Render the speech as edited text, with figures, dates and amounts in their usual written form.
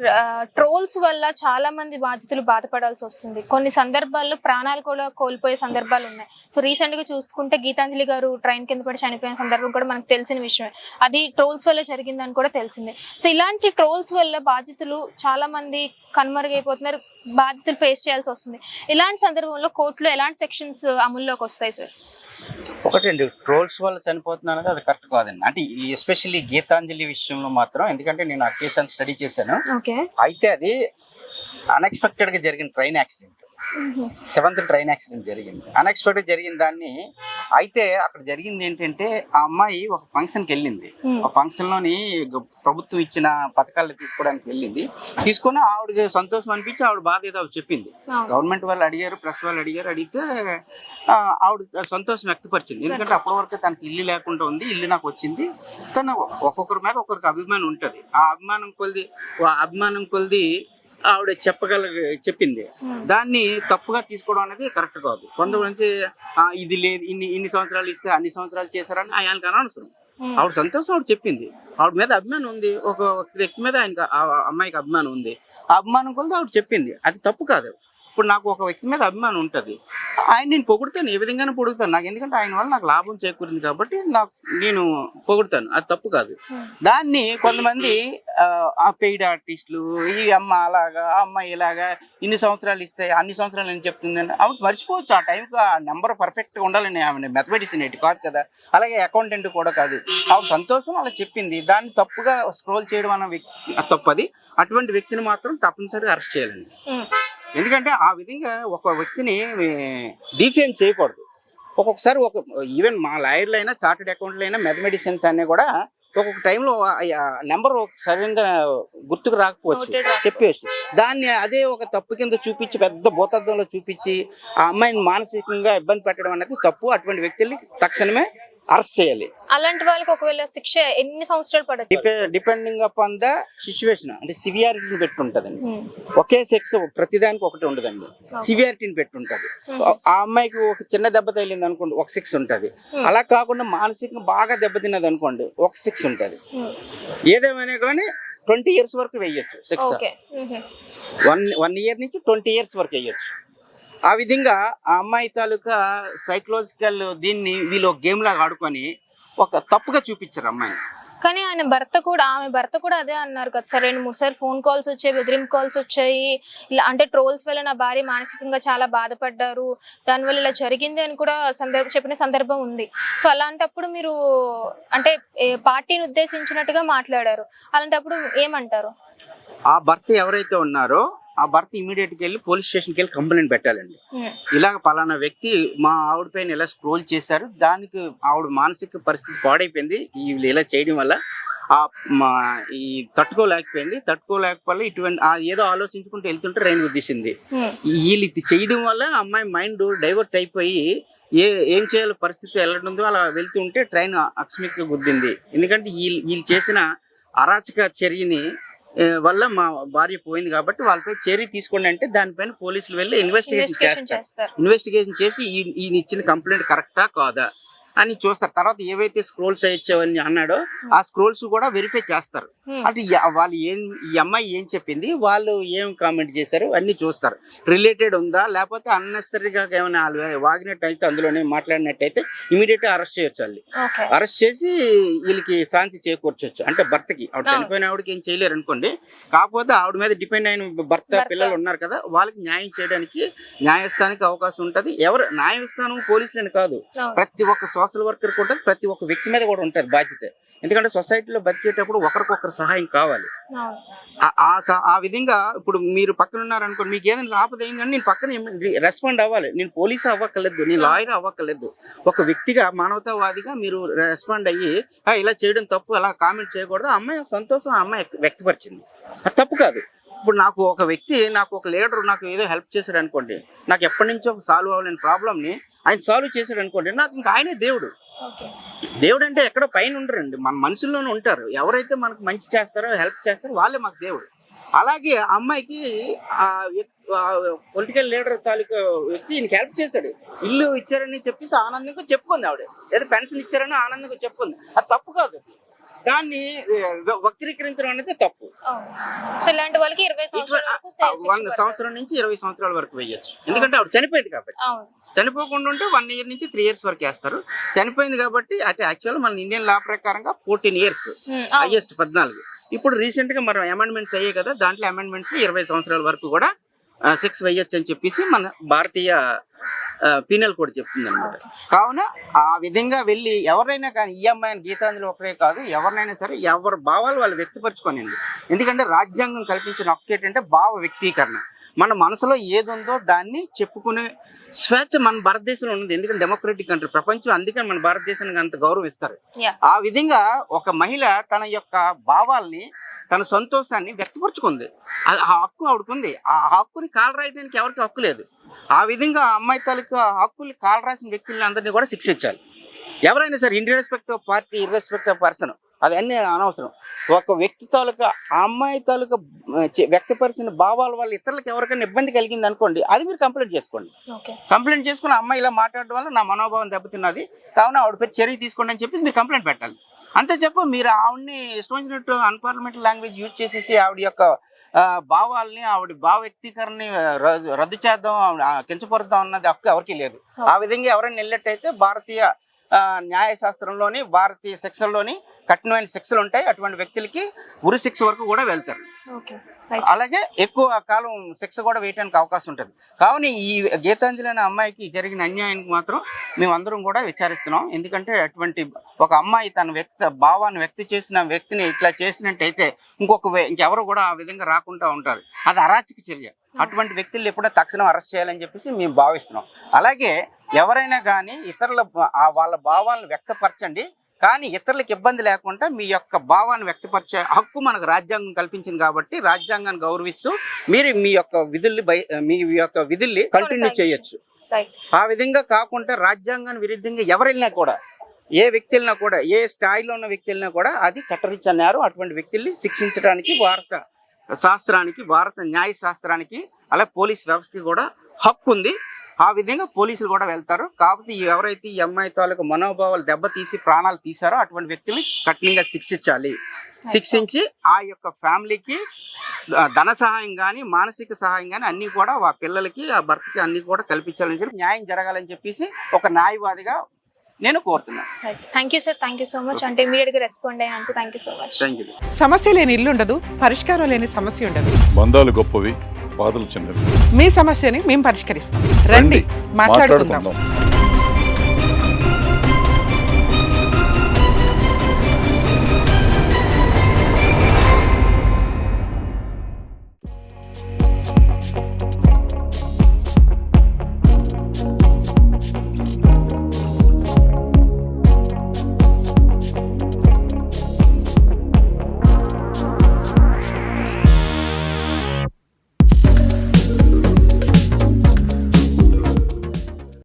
Sir, trolls వల్ల చాలా మంది బాధితులు బాధపడాల్సి వస్తుంది. కొన్ని సందర్భాల్లో ప్రాణాలు కూడా కోల్పోయే సందర్భాలు ఉన్నాయి. సో రీసెంట్ గా చూసుకుంటే గీతాంజలి గారు ట్రైన్ కింద పడి చనిపోయిన సందర్భం కూడా మనకు తెలిసిన విషయమే. అది ట్రోల్స్ వల్ల జరిగిందని కూడా తెలిసిందే. సో ఇలాంటి ట్రోల్స్ వల్ల బాధితులు చాలా మంది కనుమరుగైపోతున్నారు, బాధితులు ఫేస్ చేయాల్సి వస్తుంది. ఇలాంటి సందర్భంలో కోర్టులో ఎలాంటి సెక్షన్స్ అమల్లోకి వస్తాయి సార్? ఒకటండి, ట్రోల్స్ వల్ల చనిపోతున్నా అనేది అది కరెక్ట్ కాదండి. అంటే ఎస్పెషల్లీ గీతాంజలి విషయంలో మాత్రం, ఎందుకంటే నేను ఆ కేసు స్టడీ చేశాను. అయితే అది అన్ఎక్స్పెక్టెడ్ గా జరిగిన train accident, 7th train accident జరిగింది. అన్ఎక్స్పెక్టెడ్ జరిగిన దాన్ని, అయితే అక్కడ జరిగింది ఏంటంటే ఆ అమ్మాయి ఒక ఫంక్షన్కి వెళ్ళింది. ఆ ఫంక్షన్ లోని ప్రభుత్వం ఇచ్చిన పథకాలు తీసుకోవడానికి వెళ్ళింది. తీసుకొని ఆవిడకి సంతోషం అనిపించి ఆవిడ బాధ ఏదో చెప్పింది. గవర్నమెంట్ వాళ్ళు అడిగారు, ప్రెస్ వాళ్ళు అడిగారు. అడిగితే ఆవిడ సంతోషం వ్యక్తపరిచింది. ఎందుకంటే అప్పటి వరకు తనకి ఇల్లు లేకుండా ఉంది, ఇల్లు నాకు వచ్చింది. తను ఒక్కొక్కరి మీద ఒక్కొక్కరికి అభిమానం ఉంటుంది. ఆ అభిమానం కొలిది ఆవిడ చెప్పింది. దాన్ని తప్పుగా తీసుకోవడం అనేది కరెక్ట్ కాదు. కొంతమంది ఇది లేదు, ఇన్ని సంవత్సరాలు ఇస్తే అన్ని సంవత్సరాలు చేశారని ఆయనకు అనవసరం. ఆవిడ సంతోషం ఆవిడ చెప్పింది. ఆవిడ మీద అభిమానం ఉంది, ఒక వ్యక్తి మీద ఆయనకు అమ్మాయికి అభిమానం ఉంది. ఆ అభిమానం కొలది ఆవిడ చెప్పింది. అది తప్పు కాదు. ఇప్పుడు నాకు ఒక వ్యక్తి మీద అభిమానం ఉంటుంది, ఆయన నేను పొగుడుతాను, ఏ విధంగానే పొగుడుతాను. నాకు ఎందుకంటే ఆయన వల్ల నాకు లాభం చేకూరింది కాబట్టి నేను పొగుడుతాను, అది తప్పు కాదు. దాన్ని కొంతమంది పెయిడ్ ఆర్టిస్టులు, ఈ అమ్మ అలాగా, ఆ అమ్మాయి ఇలాగా, ఇన్ని సంవత్సరాలు ఇస్తే అన్ని సంవత్సరాలు నేను చెప్తుందని ఆవిడ మర్చిపోవచ్చు. ఆ టైంకి ఆ నెంబర్ పర్ఫెక్ట్గా ఉండాలని ఆమె మెథమెటిక్స్ ఏంటి కాదు కదా, అలాగే అకౌంటెంట్ కూడా కాదు. ఆవిడ సంతోషం అలా చెప్పింది. దాన్ని తప్పుగా స్క్రోల్ చేయడం అన్న వ్యక్తి తప్పది. అటువంటి వ్యక్తిని మాత్రం తప్పనిసరిగా అరెస్ట్ చేయాలండి. ఎందుకంటే ఆ విధంగా ఒక వ్యక్తిని డిఫేమ్ చేయకూడదు. ఒక్కొక్కసారి ఈవెన్ మా లాయర్లు అయినా, చార్టెడ్ అకౌంట్లు అయినా, మ్యాథమెటిషియన్స్ అన్నీ కూడా ఒక్కొక్క టైంలో నెంబర్ సరిగ్గా గుర్తుకు రాకపోవచ్చు, చెప్పవచ్చు. దాన్ని అదే ఒక తప్పు కింద చూపించి, పెద్ద భూతత్వంలో చూపించి ఆ అమ్మాయిని మానసికంగా ఇబ్బంది పెట్టడం అనేది తప్పు. అటువంటి వ్యక్తుల్ని తక్షణమే అరెస్ట్ చేయాలి. అలాంటి వాళ్ళకి ఒకవేళ శిక్ష ఎన్ని సంవత్సరాలు పడుతుంది? డిపెండింగ్ అపాన్ ద సిచ్యువేషన్, అంటే సివియారిటీని పెట్టి ఉంటదండి. ఒకే సెక్స్ ప్రతిదానికి ఒకటి ఉండదండి, సివియారిటీని పెట్టి ఉంటది. ఆ అమ్మాయికి ఒక చిన్న దెబ్బ తగిలింది అనుకోండి, ఒక 6 ఉంటది. అలా కాకుండా మానసికంగా బాగా దెబ్బతిన్నది అనుకోండి, ఒక 6 ఉంటది. ఏదేమైనా కానీ 20 years వరకు వేయచ్చు శిక్ష. 1 year నుంచి 20 years వరకు వేయచ్చు. ఆ విధంగా ఆ అమ్మాయి తాలూకా సైకలాజికల్ దీన్ని వీళ్ళు ఒక గేమ్ లాగా ఆడుకొని ఒక తప్పుగా చూపించారు అమ్మాయిని. కానీ ఆమె భర్త కూడా అదే అన్నారు కదా సార్, 2-3 సార్లు ఫోన్ కాల్స్ వచ్చాయి, బెదిరింపు కాల్స్ వచ్చాయి. ఇలా అంటే ట్రోల్స్ వల్ల నా భార్య మానసికంగా చాలా బాధపడ్డారు, దానివల్ల ఇలా జరిగింది అని కూడా చెప్పిన సందర్భం ఉంది. సో అలాంటప్పుడు మీరు అంటే పార్టీని ఉద్దేశించినట్టుగా మాట్లాడారు, అలాంటప్పుడు ఏమంటారు? ఆ భర్త ఎవరైతే ఉన్నారో ఆ భర్త ఇమీడియట్గా వెళ్ళి పోలీస్ స్టేషన్కి వెళ్ళి కంప్లైంట్ పెట్టాలండి. ఇలాగ పలానా వ్యక్తి మా ఆవిడ పైన ఇలా స్క్రోల్ చేశారు, దానికి ఆవిడ మానసిక పరిస్థితి పాడైపోయింది, వీళ్ళు ఇలా చేయడం వల్ల ఈ తట్టుకోలేకపోయి ఇటువంటి ఏదో ఆలోచించుకుంటూ వెళ్తుంటే ట్రైన్ గుద్దేసింది. వీళ్ళు ఇది చేయడం వల్ల అమ్మాయి మైండ్ డైవర్ట్ అయిపోయి ఏం చేయాలో పరిస్థితి వెళ్ళడంతో అలా వెళ్తుంటే ట్రైన్ అకస్మాత్తుగా గుద్దింది. ఎందుకంటే వీళ్ళు చేసిన అరాచక చర్యని వల్ల మా భార్య పోయింది కాబట్టి వాళ్ళపై చర్య తీసుకోండి అంటే దానిపైన పోలీసులు వెళ్ళి ఇన్వెస్టిగేషన్ చేసి ఈయన ఇచ్చిన కంప్లైంట్ కరెక్టా కాదా అని చూస్తారు. తర్వాత ఏవైతే స్క్రోల్స్ అయ్యని అన్నాడో ఆ స్క్రోల్స్ కూడా వెరిఫై చేస్తారు. అంటే వాళ్ళు ఈ అమ్మాయి ఏం చెప్పింది, వాళ్ళు ఏం కామెంట్ చేశారు అన్ని చూస్తారు. రిలేటెడ్ ఉందా లేకపోతే అన్నెసరీగా ఏమైనా వాగినట్టు అయితే, అందులోనే మాట్లాడినట్టయితే ఇమీడియట్ గా అరెస్ట్ చేయొచ్చు. వాళ్ళు అరెస్ట్ చేసి వీళ్ళకి శాంతి చేకూర్చొచ్చు. అంటే భర్తకి, ఆవిడ చనిపోయిన ఆవిడకి ఏం చేయలేరు అనుకోండి, కాకపోతే ఆవిడ మీద డిపెండ్ అయిన భర్త పిల్లలు ఉన్నారు కదా, వాళ్ళకి న్యాయం చేయడానికి న్యాయస్థానానికి అవకాశం ఉంటుంది. ఎవరు న్యాయస్థానం పోలీసులని కాదు, ప్రతి ఒక్క సోషల్ వర్కర్ ఉంటుంది, ప్రతి ఒక్క వ్యక్తి మీద కూడా ఉంటుంది బాధ్యత. ఎందుకంటే సొసైటీలో బతికేటప్పుడు ఒకరికొకరు సహాయం కావాలి. ఆ విధంగా ఇప్పుడు మీరు పక్కన ఉన్నారనుకోండి, మీకు ఏదైనా ఆపద అయిందని నేను పక్కన రెస్పాండ్ అవ్వాలి. నేను పోలీసు అవ్వక్కర్లేదు, నేను లాయర్ అవ్వక్కర్లేదు. ఒక వ్యక్తిగా, మానవతావాదిగా మీరు రెస్పాండ్ అయ్యి ఇలా చేయడం తప్పు, అలా కామెంట్ చేయకూడదు. అమ్మాయి సంతోషం ఆ అమ్మాయి వ్యక్తపరిచింది, అది తప్పు కాదు. ఇప్పుడు నాకు ఒక వ్యక్తి, నాకు ఒక లీడర్ నాకు ఏదో హెల్ప్ చేశాడు అనుకోండి, నాకు ఎప్పటి నుంచో సాల్వ్ అవ్వలేని ప్రాబ్లమ్ని ఆయన సాల్వ్ చేశాడు అనుకోండి, నాకు ఇంకా ఆయనే దేవుడు. దేవుడు అంటే ఎక్కడో పైన ఉండరండి, మన మనుషుల్లోనే ఉంటారు. ఎవరైతే మనకు మంచి చేస్తారో, హెల్ప్ చేస్తారో వాళ్ళే మాకు దేవుడు. అలాగే అమ్మాయికి పొలిటికల్ లీడర్ తాలూకా వ్యక్తి ఈయనకి హెల్ప్ చేశాడు, ఇల్లు ఇచ్చారని చెప్పేసి ఆనందంగా చెప్పుకుంది ఆవిడ, లేదా పెన్షన్ ఇచ్చారని ఆనందంగా చెప్పుకుంది. అది తప్పు కాదు. దాన్ని వక్రీకరించడం అనేది తప్పు. సో ఇలాంటి వాళ్ళకి 20 సంవత్సరాల వరకు శిక్ష 1 పడుతుంది. సంవత్సరం నుంచి 20 సంవత్సరాల వరకు వేయొచ్చు. ఎందుకంటే ఆవిడ చనిపోయింది కాబట్టి. అవును. చనిపోకుండా ఉంటే 1 ఇయర్ నుంచి 3 ఇయర్స్ వరకు వేస్తారు. చనిపోయింది కాబట్టి అంటే యాక్చువల్ మన ఇండియన్ లా ప్రకారంగా 14 ఇయర్స్, హైయెస్ట్ 14. ఇప్పుడు రీసెంట్ గా మనం అమెండ్మెంట్స్ అయ్యాయి కదా, దాంట్లో అమెండ్మెంట్స్ 20 సంవత్సరాల వరకు కూడా సెక్స్ వేయొచ్చు అని చెప్పేసి మన భారతీయ పీనల్ కోడ్ చెప్తుంది అనమాట. కావున ఆ విధంగా వెళ్ళి ఎవరైనా కానీ ఈ అమ్మాయిని గీతాంజలి ఒకరే కాదు, ఎవరినైనా సరే ఎవరి భావాలు వాళ్ళు వ్యక్తపరచుకోనండి. ఎందుకంటే రాజ్యాంగం కల్పించిన హక్కు ఏంటంటే భావ వ్యక్తీకరణ. మన మనసులో ఏది ఉందో దాన్ని చెప్పుకునే స్వేచ్ఛ మన భారతదేశంలో ఉంది. ఎందుకంటే డెమోక్రటిక్ కంట్రీ ప్రపంచం, అందుకని మన భారతదేశానికి అంత గౌరవిస్తారు. ఆ విధంగా ఒక మహిళ తన యొక్క భావాల్ని, తన సంతోషాన్ని వ్యక్తపరుచుకుంది. ఆ హక్కు ఆవిడకుంది. ఆ హక్కుని కాలు రాయడానికి ఎవరికి హక్కు లేదు. ఆ విధంగా ఆ అమ్మాయి తాలూకు హక్కుల్ని కాలు రాసిన వ్యక్తుల్ని అందరినీ కూడా శిక్షించాలి. ఎవరైనా సరే, ఇర్రెస్పెక్ట్ ఆఫ్ పార్టీ, ఇర్రెస్పెక్ట్ ఆఫ్ పర్సన్, అదన్నీ అనవసరం. ఒక వ్యక్తి తాలూకా ఆ అమ్మాయి తాలూకా వ్యక్తపరిచిన భావాల వల్ల ఇతరులకు ఎవరికైనా ఇబ్బంది కలిగింది అనుకోండి, అది మీరు కంప్లైంట్ చేసుకోండి. కంప్లైంట్ చేసుకుని అమ్మాయి ఇలా మాట్లాడడం వల్ల నా మనోభావం దెబ్బతిన్నది, కావున ఆవిడ పేరు చర్య తీసుకోండి అని చెప్పి మీరు కంప్లైంట్ పెట్టాలి. అంతే చెప్పు. మీరు ఆవిడని ఇష్టం వచ్చినట్టు అన్పార్లమెంటరీ లాంగ్వేజ్ యూజ్ చేసేసి ఆవిడ యొక్క భావాల్ని, ఆవిడ భావ వ్యక్తీకరణని రద్దు చేద్దాం, కించపరుద్దాం అన్నది హక్కు ఎవరికీ లేదు. ఆ విధంగా ఎవరైనా వెళ్ళినట్టయితే భారతీయ న్యాయశాస్త్రంలోని, భారతీయ శిక్షల్లోని కఠినమైన శిక్షలు ఉంటాయి. అటువంటి వ్యక్తులకి ఉరి శిక్ష వరకు కూడా వెళ్తారు. అలాగే ఎక్కువ కాలం శిక్ష కూడా వేయడానికి అవకాశం ఉంటుంది. కావున ఈ గీతాంజలి అనే అమ్మాయికి జరిగిన అన్యాయానికి మాత్రం మేమందరం కూడా విచారిస్తున్నాం. ఎందుకంటే అటువంటి ఒక అమ్మాయి తన భావాన్ని వ్యక్తం చేసిన వ్యక్తిని ఇట్లా చేసినట్టయితే ఇంకెవరు కూడా ఆ విధంగా రాకుండా ఉంటారు. అది అరాచక చర్య. అటువంటి వ్యక్తులు ఎప్పుడో తక్షణం అరెస్ట్ చేయాలని చెప్పేసి మేము భావిస్తున్నాం. అలాగే ఎవరైనా కానీ ఇతరుల వాళ్ళ భావాలను వ్యక్తపరచండి, కానీ ఇతరులకు ఇబ్బంది లేకుండా మీ యొక్క భావాన్ని వ్యక్తపరిచే హక్కు మనకు రాజ్యాంగం కల్పించింది. కాబట్టి రాజ్యాంగాన్ని గౌరవిస్తూ మీరు మీ యొక్క విధుల్ని కంటిన్యూ చేయొచ్చు. ఆ విధంగా కాకుండా రాజ్యాంగాన్ని విరుద్ధంగా ఎవరెళ్ళినా కూడా, ఏ వ్యక్తి వెళ్ళినా కూడా, ఏ స్థాయిలో ఉన్న వ్యక్తి వెళ్ళినా కూడా అది చట్టరీత్యా నేరం. అటువంటి వ్యక్తుల్ని శిక్షించడానికి భారత శాస్త్రానికి, భారత న్యాయ శాస్త్రానికి, అలాగే పోలీస్ వ్యవస్థకి కూడా హక్కు ఉంది. ఆ విధంగా పోలీసులు కూడా వెళ్తారు. కాకపోతే ఎవరైతే ఈ అమ్మాయి తాలూకు మనోభావాలు దెబ్బతీసి ప్రాణాలు తీశారో అటువంటి వ్యక్తుల్ని కఠినంగా శిక్షించాలి. శిక్షించి ఆ యొక్క ఫ్యామిలీకి ధన సహాయం కానీ, మానసిక సహాయం కానీ అన్నీ కూడా ఆ పిల్లలకి, ఆ భర్తకి అన్నీ కూడా కల్పించాలని చెప్పి, న్యాయం జరగాలని చెప్పేసి ఒక న్యాయవాదిగా నేను కోరుతున్నాను. Thank you sir, thank you so much. అంటే ఇమీడియట్ గా రెస్పాండ్ అయ్యాను. Thank you so much. Thank you. సమస్య లేని ఇల్లు ఉండదు, పరిష్కారం లేని సమస్య ఉండదు. బంధాలు గొప్పవి, బాధలు చిన్నవి. మీ సమస్యని మేము పరిష్కరిస్తాం. రండి, మాట్లాడుకుందాం.